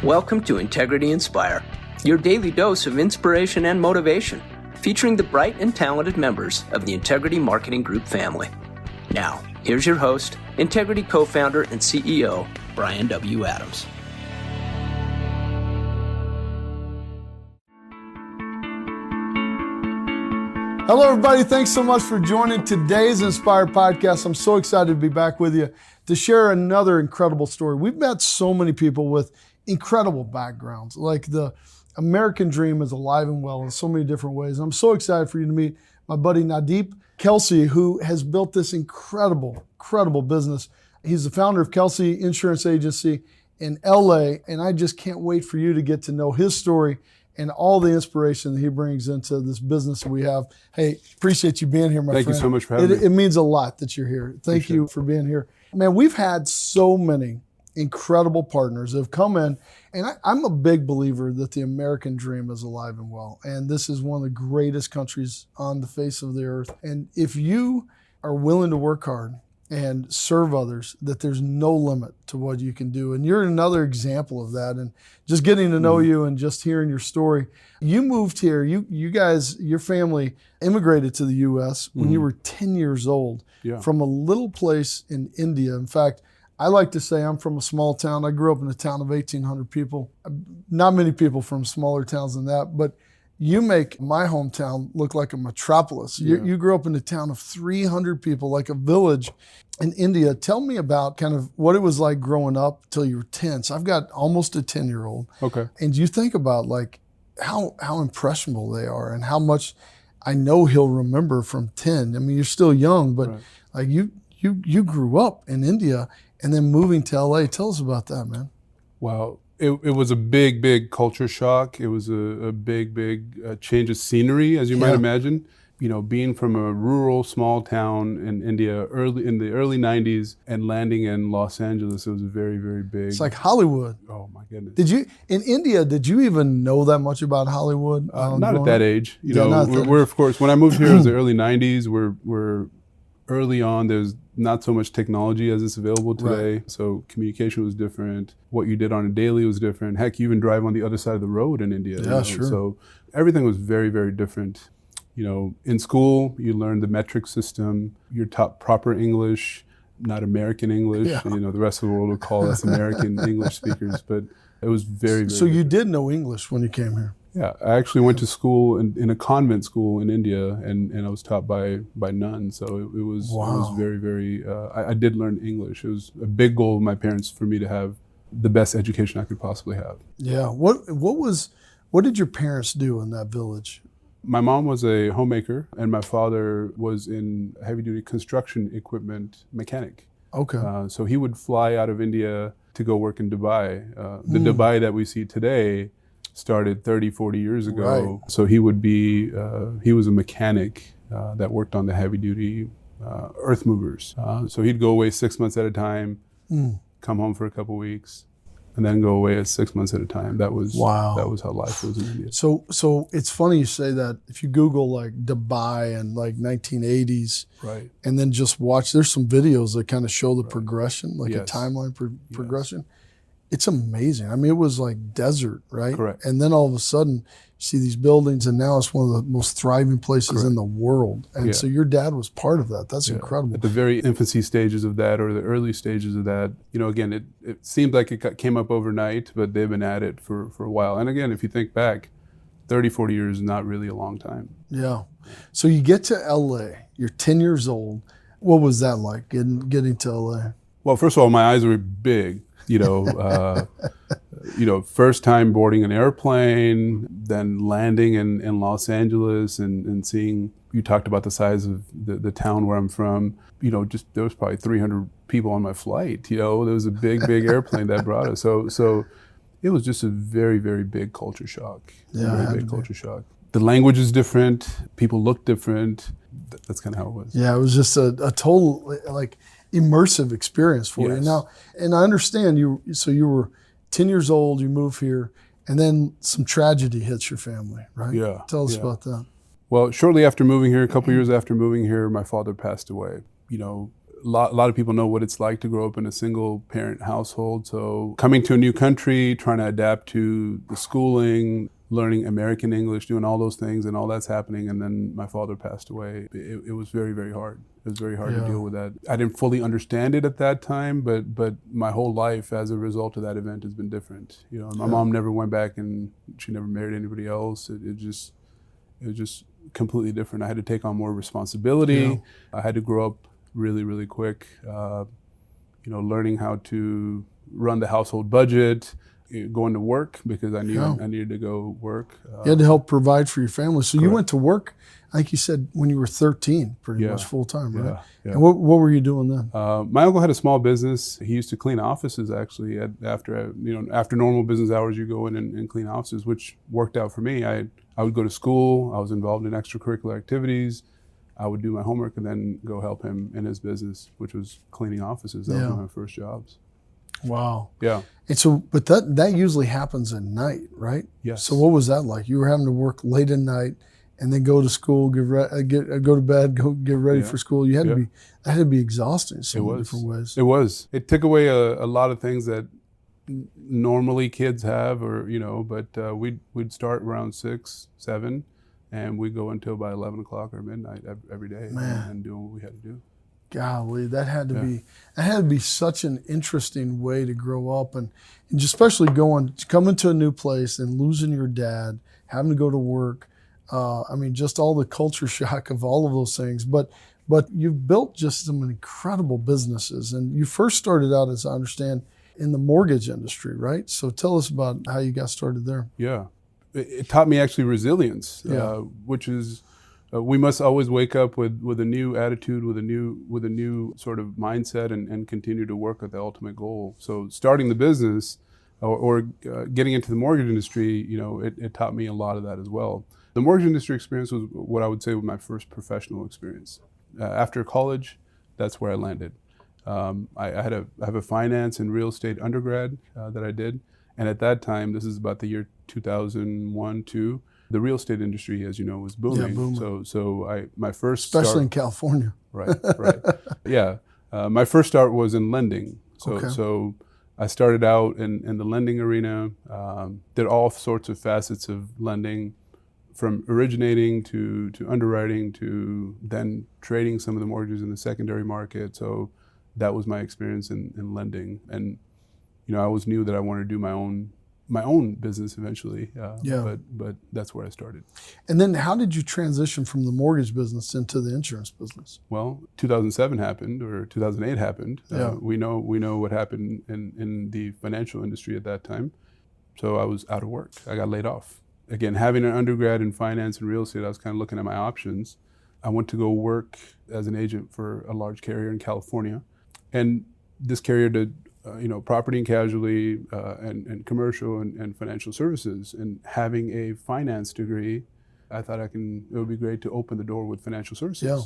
Welcome to Integrity Inspire, your daily dose of inspiration and motivation, featuring the bright and talented members of the Integrity Marketing Group family. Now, here's your host, Integrity co-founder and CEO, Brian W. Adams. Hello, everybody. Thanks so much for joining today's Inspire podcast. I'm so excited to be back with you to share another incredible story. We've met so many people with incredible backgrounds. Like the American dream is alive and well in so many different ways. And I'm so excited for you to meet my buddy Navdeep Kalsi, who has built this incredible business. He's the founder of Kalsi Insurance Agency in LA. And I just can't wait for you to get to know his story and all the inspiration that he brings into this business that we have. Hey, appreciate you being here, my friend. Thank you so much for having me. It means a lot that you're here. Thank you for being here. Man, we've had so many incredible partners that have come in, and I'm a big believer that the American dream is alive and well. And this is one of the greatest countries on the face of the earth. And if you are willing to work hard and serve others, that there's no limit to what you can do. And you're another example of that. And just getting to know you and just hearing your story. You moved here, you guys, your family immigrated to the U.S. when you were 10 years old from a little place in India. In fact, I like to say I'm from a small town. I grew up in a town of 1,800 people. Not many people from smaller towns than that, but you make my hometown look like a metropolis. You grew up in a town of 300 people, like a village in India. Tell me about kind of what it was like growing up till you were 10. So I've got almost a 10-year-old. Okay. And you think about like how impressionable they are and how much I know he'll remember from 10. I mean, you're still young, but like you grew up in India and then moving to LA. Tell us about that, man. Wow. It was a big culture shock. It was a big change of scenery, as you might imagine. You know, being from a rural small town in India in the early 90s and landing in Los Angeles, it was very big. It's like Hollywood. Oh my goodness. In India, did you even know that much about Hollywood? Not at that age. You know, we're of course, when I moved here, it was the early 90s. We're early on, there's not so much technology as is available today. Right. So communication was different. What you did on a daily was different. Heck, you even drive on the other side of the road in India. Yeah, sure. So everything was very different. You know, in school, you learn the metric system. You're taught proper English, not American English. Yeah. You know, the rest of the world would call us American English speakers, but it was very So you did know English when you came here? Yeah, I actually went to school in a convent school in India, and I was taught by nuns. So it was very. I did learn English. It was a big goal of my parents for me to have the best education I could possibly have. Yeah. What did your parents do in that village? My mom was a homemaker, and my father was in heavy duty construction equipment mechanic. Okay. So he would fly out of India to go work in Dubai. The Dubai that we see today started 30, 40 years ago. Right. So he would be, he was a mechanic that worked on the heavy duty earth movers. So he'd go away 6 months at a time, come home for a couple weeks, and then go away at 6 months at a time. That was how life was in India. So it's funny you say that. If you Google like Dubai and like 1980s, right, and then just watch, there's some videos that kind of show the progression, like a timeline progression. It's amazing. I mean, it was like desert, right? Correct. And then all of a sudden, you see these buildings, and now it's one of the most thriving places in the world. And so your dad was part of that. That's incredible. At the very infancy stages of that, or the early stages of that, you know, again, it seemed like it came up overnight, but they've been at it for a while. And again, if you think back, 30, 40 years is not really a long time. Yeah. So you get to LA, you're 10 years old. What was that like, getting to LA? Well, first of all, my eyes were big. You know, first time boarding an airplane, then landing in Los Angeles and seeing, you talked about the size of the town where I'm from, you know, just there was probably 300 people on my flight, you know, there was a big airplane that brought us. So it was just a very big culture shock. Yeah, very big culture shock. The language is different, people look different. That's kind of how it was. Yeah, it was just a total, like, immersive experience for you now. And I understand you were 10 years old, you move here, and then some tragedy hits your family, right? Yeah. Tell us about that. Well, shortly after moving here, a couple years after moving here, my father passed away. You know, lot of people know what it's like to grow up in a single parent household. So coming to a new country, trying to adapt to the schooling, learning American English, doing all those things, and all that's happening. And then my father passed away. It was very, very hard. It was very hard to deal with that. I didn't fully understand it at that time, but my whole life as a result of that event has been different. You know, my mom never went back and she never married anybody else. It was just completely different. I had to take on more responsibility. I had to grow up really, really quick. Learning how to run the household budget, going to work because I knew I needed to go work. You had to help provide for your family. So you went to work, I think you said when you were 13, pretty much full time, right? Yeah. And what were you doing then? My uncle had a small business. He used to clean offices actually. After normal business hours, you go in and clean offices, which worked out for me. I would go to school. I was involved in extracurricular activities. I would do my homework and then go help him in his business, which was cleaning offices. That was one of my first jobs. Wow. Yeah. And so, but that usually happens at night, right? Yes. So what was that like? You were having to work late at night and then go to school, go to bed, go get ready for school. You had to that had to be exhausting in so many different ways. It was. It took away a lot of things that normally kids have, but we'd start around 6, 7, and we'd go until about 11 o'clock or midnight every day and doing what we had to do. Golly, that had to be such an interesting way to grow up, and just especially coming to a new place and losing your dad, having to go to work. Just all the culture shock of all of those things. But you've built just some incredible businesses, and you first started out, as I understand, in the mortgage industry, right? So tell us about how you got started there. Yeah, it taught me actually resilience, which is. We must always wake up with a new attitude, with a new sort of mindset, and continue to work at the ultimate goal. So starting the business or getting into the mortgage industry, it taught me a lot of that as well. The mortgage industry experience was what I would say was my first professional experience. After college, that's where I landed. I have a finance and real estate undergrad that I did, and at that time, this is about the year 2001, 2. The real estate industry, as you know, was booming. Yeah, booming. So my first especially in California. Right. Yeah. My first start was in lending. So I started out in the lending arena, did all sorts of facets of lending, from originating to underwriting to then trading some of the mortgages in the secondary market. So that was my experience in lending. And, I always knew that I wanted to do my own business eventually, but that's where I started. And then how did you transition from the mortgage business into the insurance business? Well, 2007 happened, or 2008 happened. We know what happened in the financial industry at that time. So I was out of work. I got laid off. Again, having an undergrad in finance and real estate, I was kind of looking at my options. I went to go work as an agent for a large carrier in California. And this carrier did property and casualty, and commercial and financial services. And having a finance degree, I thought it would be great to open the door with financial services. Yeah.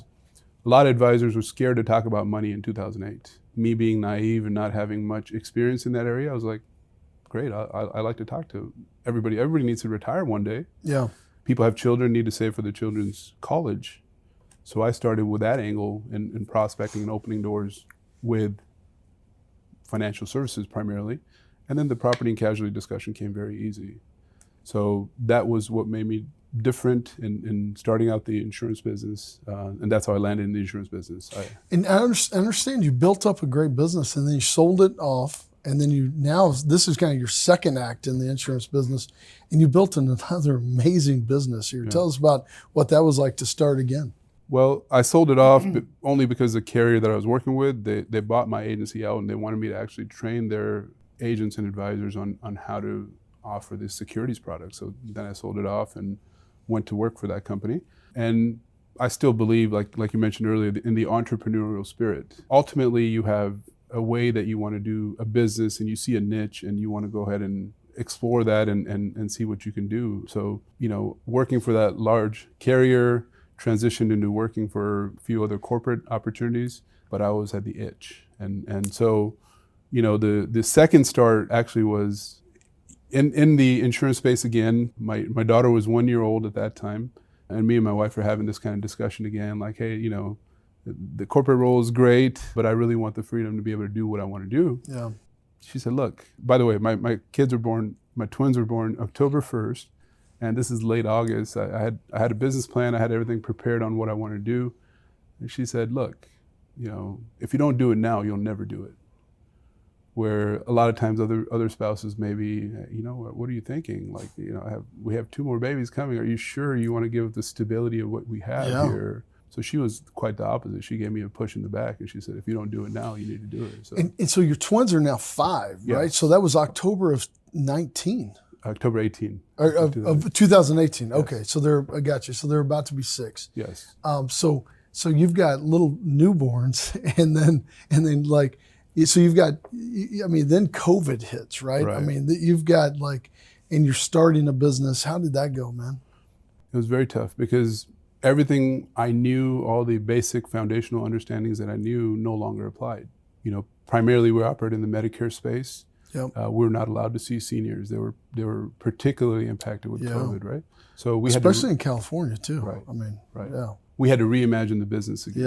A lot of advisors were scared to talk about money in 2008. Me being naive and not having much experience in that area, I was like, great, I like to talk to everybody. Everybody needs to retire one day. Yeah. People have children, need to save for their children's college. So I started with that angle in prospecting and opening doors with financial services primarily, and then the property and casualty discussion came very easy. So that was what made me different in starting out the insurance business, and that's how I landed in the insurance business. And I understand you built up a great business, and then you sold it off, and then this is kind of your second act in the insurance business, and you built another amazing business here. Yeah. Tell us about what that was like to start again. Well, I sold it off only because the carrier that I was working with, they bought my agency out, and they wanted me to actually train their agents and advisors on how to offer this securities product. So then I sold it off and went to work for that company. And I still believe, like you mentioned earlier, in the entrepreneurial spirit. Ultimately, you have a way that you want to do a business, and you see a niche, and you want to go ahead and explore that and see what you can do. So, working for that large carrier, transitioned into working for a few other corporate opportunities, but I always had the itch. And so, the second start actually was in the insurance space again. My daughter was 1 year old at that time, and me and my wife were having this kind of discussion again, like, hey, The corporate role is great, but I really want the freedom to be able to do what I want to do. Yeah. She said, look, by the way, my kids were born, my twins were born October 1st, and this is late August. I had a business plan. I had everything prepared on what I wanted to do. And she said, look, if you don't do it now, you'll never do it. Where a lot of times other spouses maybe, what are you thinking? Like, we have 2 more babies coming. Are you sure you want to give the stability of what we have here? So she was quite the opposite. She gave me a push in the back, and she said, if you don't do it now, you need to do it. So, and so your twins are now 5, yes. right? So that was October of 19. October 18. Of 2018. Yes. Okay, so I got you. So they're about to be 6. Yes. So you've got little newborns, and then like, so you've got, then COVID hits, right? Right. I mean, you've got and you're starting a business. How did that go, man? It was very tough because everything I knew, all the basic foundational understandings that I knew no longer applied. Primarily we operate in the Medicare space. Yep. We're not allowed to see seniors. They were particularly impacted with COVID, right? So we especially in California too. Right. Right. Yeah. We had to reimagine the business again.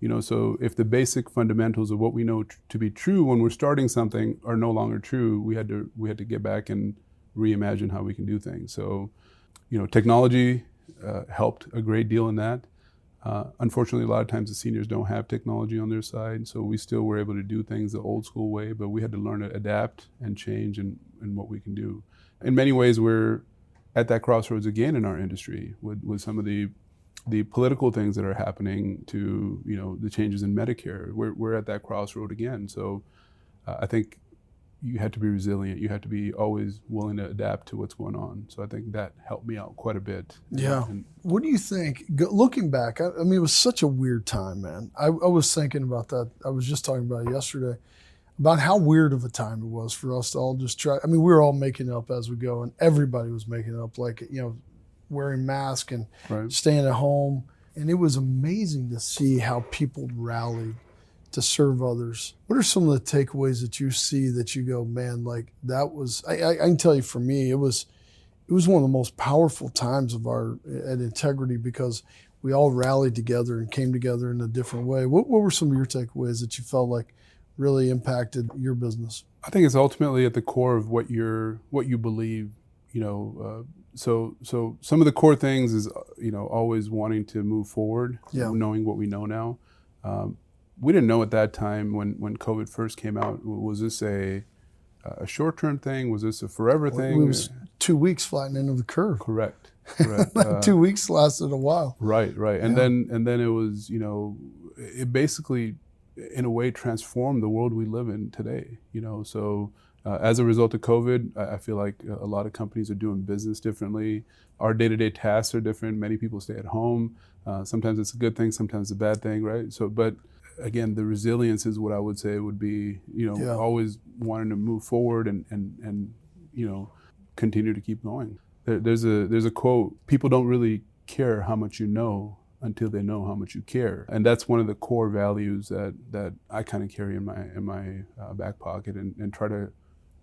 Yeah. So if the basic fundamentals of what we know to be true when we're starting something are no longer true, we had to get back and reimagine how we can do things. So, technology helped a great deal in that. Unfortunately, a lot of times the seniors don't have technology on their side, so we still were able to do things the old school way, but we had to learn to adapt and change in what we can do. In many ways, we're at that crossroads again in our industry with some of the political things that are happening to, the changes in Medicare. We're at that crossroad again. So I think you had to be resilient. You had to be always willing to adapt to what's going on. So I think that helped me out quite a bit. Yeah. What do you think, looking back, it was such a weird time, man. I was thinking about that. I was just talking about it yesterday, about how weird of a time it was for us to all just try. We were all making up as we go, and everybody was making up, wearing masks and staying at home. And it was amazing to see how people rallied to serve others. What are some of the takeaways that you see that you go, man, that was, I can tell you for me, it was one of the most powerful times at Integrity, because we all rallied together and came together in a different way. What were some of your takeaways that you felt like really impacted your business? I think it's ultimately at the core of what you believe, So some of the core things is, always wanting to move forward, knowing what we know now. We didn't know at that time when COVID first came out, was this a short-term thing? Was this a forever thing? It was 2 weeks flattening of the curve. Correct. 2 weeks lasted a while. Right. And then it was, it basically, in a way, transformed the world we live in today. So as a result of COVID, I feel like a lot of companies are doing business differently. Our day-to-day tasks are different. Many people stay at home. Sometimes it's a good thing, sometimes a bad thing, right? So, but again, the resilience is what I would say would be, always wanting to move forward and continue to keep going. There's a quote: people don't really care how much you know until they know how much you care. And that's one of the core values that I kind of carry in my back pocket and try to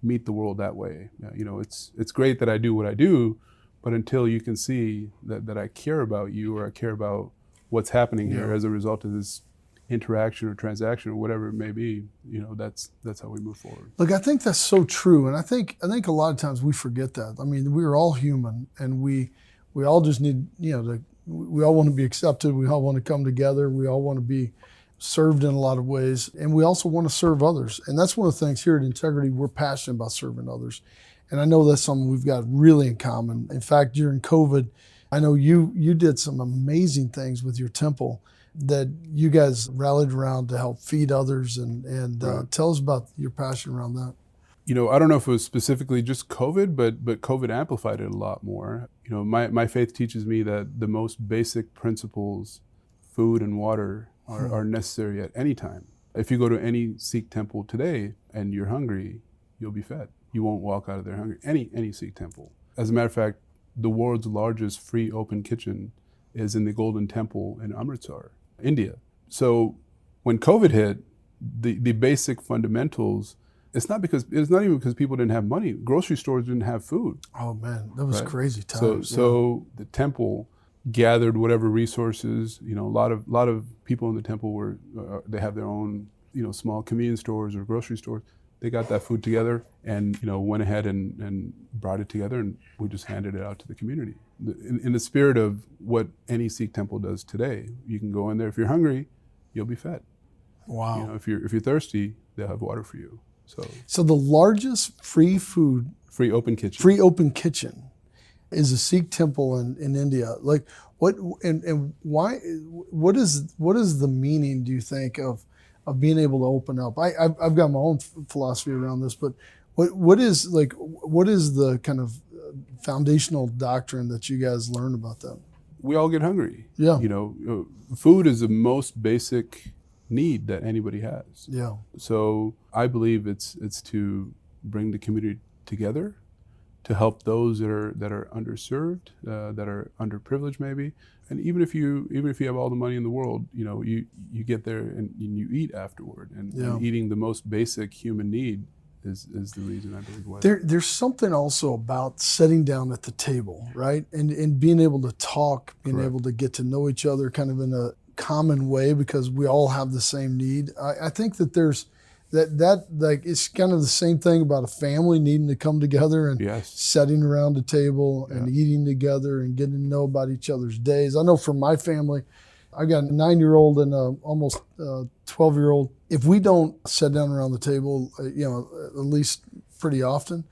meet the world that way. It's great that I do what I do, but until you can see that I care about you, or I care about what's happening here as a result of this interaction or transaction or whatever it may be, that's how we move forward. Look, I think that's so true, and I think a lot of times we forget that. We're all human, and we all just need, we all want to be accepted. We all want to come together. We all want to be served in a lot of ways, and we also want to serve others. And that's one of the things here at Integrity, we're passionate about serving others. And I know that's something we've got really in common. In fact, during COVID, I know you did some amazing things with your temple that you guys rallied around to help feed others, and tell us about your passion around that. I don't know if it was specifically just COVID, but COVID amplified it a lot more. My faith teaches me that the most basic principles, food and water, are necessary at any time. If you go to any Sikh temple today and you're hungry, you'll be fed. You won't walk out of there hungry. Any Sikh temple. As a matter of fact, the world's largest free open kitchen is in the Golden Temple in Amritsar, India. So when COVID hit, the basic fundamentals, it's not even because people didn't have money. Grocery stores didn't have food. Oh man, that was crazy times. So the temple, gathered whatever resources. A lot of people in the temple were they have their own small convenience stores or grocery stores. They got that food together and went ahead and brought it together, and we just handed it out to the community. In the spirit of what any Sikh temple does today, you can go in there. If you're hungry, you'll be fed. Wow. If you're thirsty, they'll have water for you. So the largest free open kitchen is a Sikh temple in India. Like what and why? What is the meaning, do you think, of being able to open up? I've got my own philosophy around this, but what is the kind of foundational doctrine that you guys learn about that? We all get hungry. Yeah. Food is the most basic need that anybody has. Yeah. So I believe it's to bring the community together, to help those that are underserved, that are underprivileged maybe. And even if you have all the money in the world, you get there and you eat afterward. And eating the most basic human need is the reason I believe why. There's something also about sitting down at the table, right? And being able to talk, being Correct. able to get to know each other kind of in a common way because we all have the same need. I think that there's that like it's kind of the same thing about a family needing to come together and Yes. sitting around a table and eating together and getting to know about each other's days. I know for my family, I got a 9-year-old and a almost 12-year-old. If we don't sit down around the table, at least pretty often,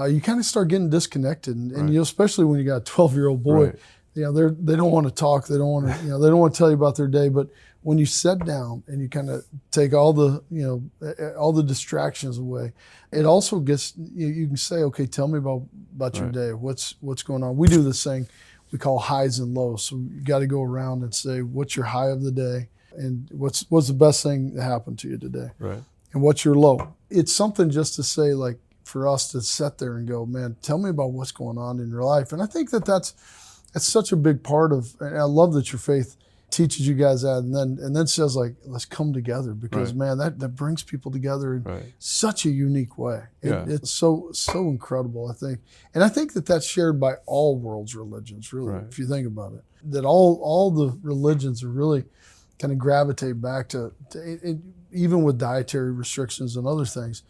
you kind of start getting disconnected. And especially when you got a 12-year-old boy, Right. they don't want to talk. They don't want to, they don't want to tell you about their day. But when you sit down and you kind of take all the distractions away, it also gets, you can say, okay, tell me about your day. What's going on? We do this thing we call highs and lows. So you got to go around and say, what's your high of the day? And what's the best thing that happened to you today? Right. And what's your low? It's something just to say, like, for us to sit there and go, man, tell me about what's going on in your life. And I think that's such a big part of, and I love that your faith teaches you guys that, and then says, like, let's come together because man, that brings people together in such a unique way. It's so incredible, I think. And I think that's shared by all world's religions, really, if you think about it. That all the religions are really kind of gravitate back to even with dietary restrictions and other things,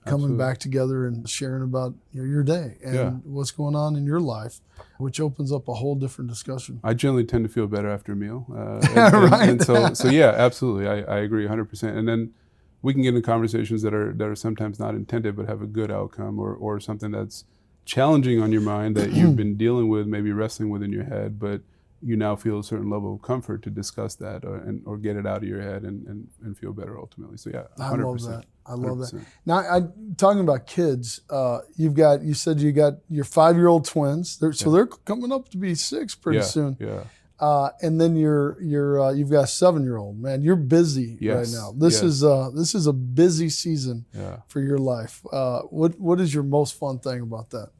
coming back together and sharing about your day and what's going on in your life, which opens up a whole different discussion. I generally tend to feel better after a meal. And so yeah, absolutely. I agree 100%. And then we can get into conversations that are sometimes not intended but have a good outcome or something that's challenging on your mind that you've been dealing with, maybe wrestling with in your head, but you now feel a certain level of comfort to discuss that or get it out of your head and feel better ultimately. So yeah, 100%. I love 100%. that. Now, talking about kids, you said you got your 5-year-old twins. They're coming up to be 6 pretty soon. Yeah. And then you've got a 7-year-old. Man, you're busy right now. This is a busy season for your life. What is your most fun thing about that?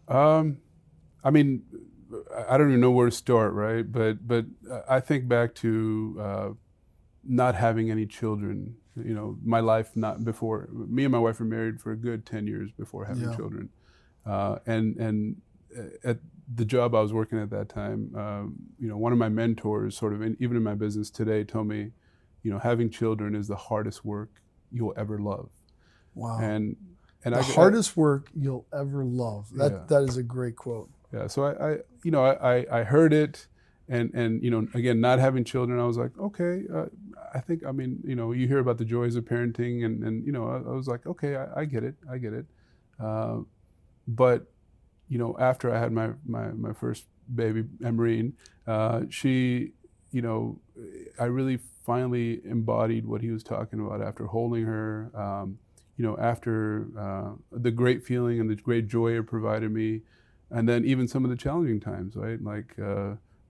I mean, I don't even know where to start, right? But I think back to not having any children. My life not before. Me and my wife were married for a good 10 years before having children, and at the job I was working at that time, one of my mentors, sort of, even in my business today, told me, having children is the hardest work you'll ever love. Wow. And the hardest work you'll ever love. That is a great quote. Yeah. So I heard it, and again, not having children, I was like, okay, you hear about the joys of parenting, and I was like, okay, I get it. But after I had my first baby, Emerine, she, I really finally embodied what he was talking about after holding her, after the great feeling and the great joy it provided me. And then even some of the challenging times, right? Like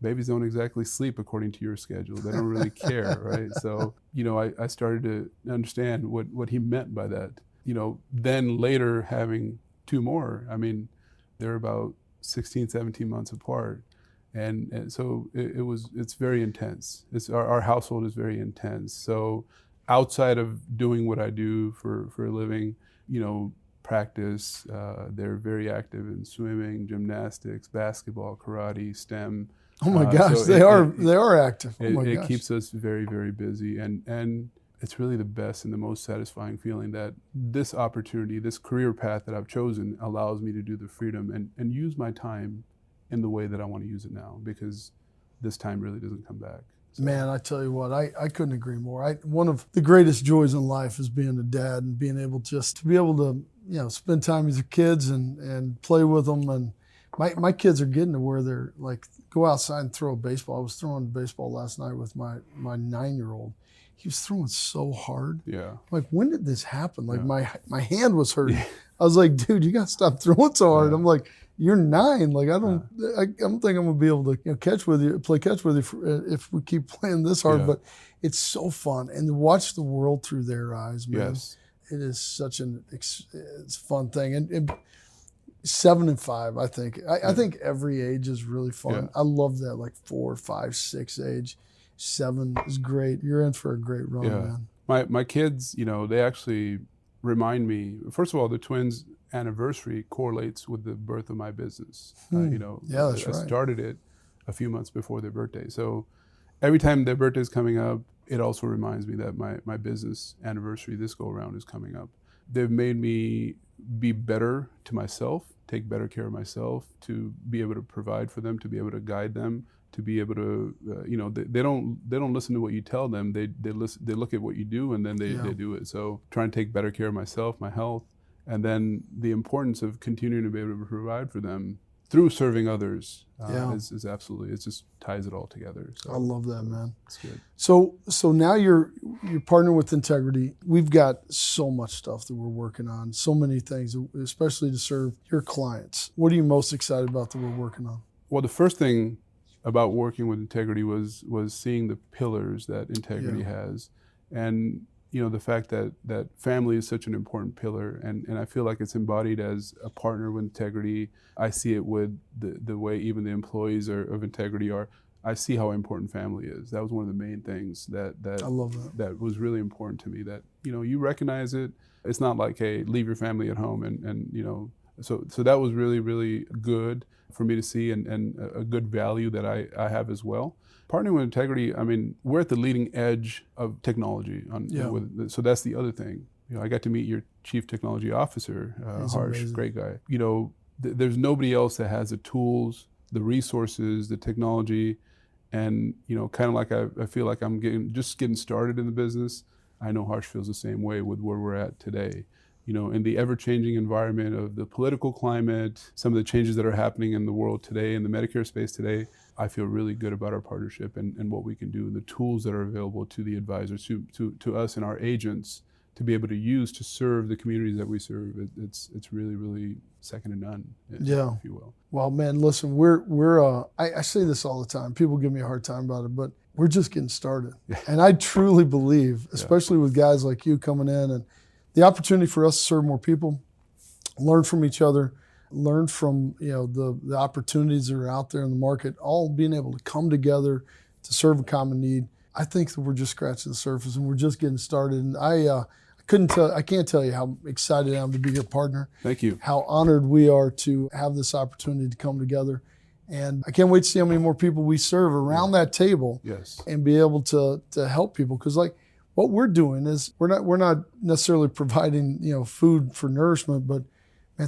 babies don't exactly sleep according to your schedule. They don't really care, right? So, I started to understand what he meant by that. Then later having 2 more, I mean, they're about 16, 17 months apart. And so it's very intense. Our household is very intense. So outside of doing what I do for a living, practice. They're very active in swimming, gymnastics, basketball, karate, STEM. Oh my gosh, so they are active. Oh my it gosh. keeps us very, very busy, and it's really the best and the most satisfying feeling that this opportunity, this career path that I've chosen, allows me to do the freedom and use my time in the way that I want to use it now, because this time really doesn't come back. So. Man, I tell you what, I couldn't agree more. One of the greatest joys in life is being a dad and being able just to be able to, spend time with your kids and play with them. And my kids are getting to where they're like, go outside and throw a baseball. I was throwing baseball last night with my 9-year-old. He was throwing so hard. Yeah. Like, when did this happen? Like, my hand was hurting. I was like, dude, you got to stop throwing so hard. I'm like, you're 9. Like, I don't think I'm gonna be able to play catch with you if we keep playing this hard. But it's so fun, and to watch the world through their eyes, man. Yes. It is such it's a fun thing. And 7 and 5, I think. I think every age is really fun. Yeah. I love that, like 4, 5, 6 age. 7 is great. You're in for a great run, man. My kids, they actually remind me. First of all, the twins' anniversary correlates with the birth of my business. That's right. I started it a few months before their birthday. So every time their birthday is coming up, it also reminds me that my business anniversary this go around is coming up. They've made me be better to myself, take better care of myself, to be able to provide for them, to be able to guide them, to be able to, they don't listen to what you tell them. They look at what you do, and then they do it. So trying to take better care of myself, my health, and then the importance of continuing to be able to provide for them through serving others is absolutely, it just ties it all together. So, I love that, man. It's good. So now you're partnering with Integrity. We've got so much stuff that we're working on, so many things, especially to serve your clients. What are you most excited about that we're working on? Well, the first thing about working with Integrity was seeing the pillars that Integrity has, and the fact that family is such an important pillar, and I feel like it's embodied as a partner with Integrity. I see it with the way even the employees of Integrity are. I see how important family is. That was one of the main things that I love that was really important to me. That you recognize it. It's not like, hey, leave your family at home, and so that was really, really good for me to see, and a good value that I have as well. Partnering with Integrity, I mean, we're at the leading edge of technology. So that's the other thing. I got to meet your chief technology officer, Harsh, amazing. Great guy. There's nobody else that has the tools, the resources, the technology, and kind of like I feel like I'm just getting started in the business. I know Harsh feels the same way with where we're at today. In the ever-changing environment of the political climate, some of the changes that are happening in the world today, in the Medicare space today, I feel really good about our partnership and what we can do, and the tools that are available to the advisors, to us and our agents, to be able to use to serve the communities that we serve. It's really, really second to none, if you will. Well, man, listen, I say this all the time. People give me a hard time about it, but we're just getting started. And I truly believe, especially with guys like you coming in, and the opportunity for us to serve more people, learn from each other, learn from the opportunities that are out there in the market, all being able to come together to serve a common need. I think that we're just scratching the surface, and we're just getting started. And I can't tell you how excited I am to be your partner. Thank you. How honored we are to have this opportunity to come together. And I can't wait to see how many more people we serve around that table, and be able to help people. Because what we're doing is we're not necessarily providing food for nourishment, but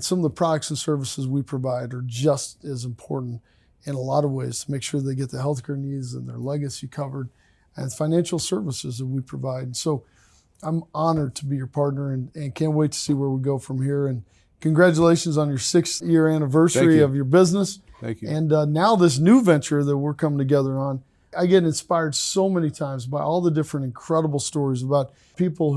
some of the products and services we provide are just as important in a lot of ways to make sure they get the healthcare needs and their legacy covered, and financial services that we provide. And so I'm honored to be your partner, and can't wait to see where we go from here. And congratulations on your 6th-year anniversary of your business. Thank you. And now this new venture that we're coming together on. I get inspired so many times by all the different incredible stories about people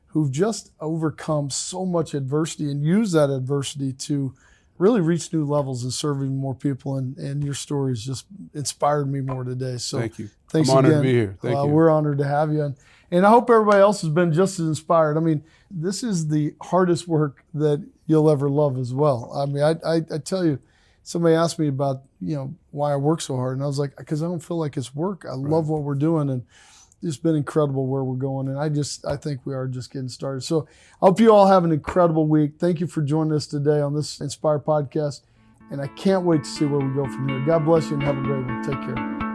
who've just overcome so much adversity and use that adversity to really reach new levels in serving more people. And your stories just inspired me more today. So thank you. Thanks I'm honored again. to be here. Thank you. We're honored to have you. And I hope everybody else has been just as inspired. I mean, this is the hardest work that you'll ever love as well. I mean, I tell you, somebody asked me about, why I work so hard. And I was like, because I don't feel like it's work. I love what we're doing. And it's been incredible where we're going. And I think we are just getting started. So I hope you all have an incredible week. Thank you for joining us today on this Inspire podcast. And I can't wait to see where we go from here. God bless you and have a great one. Take care.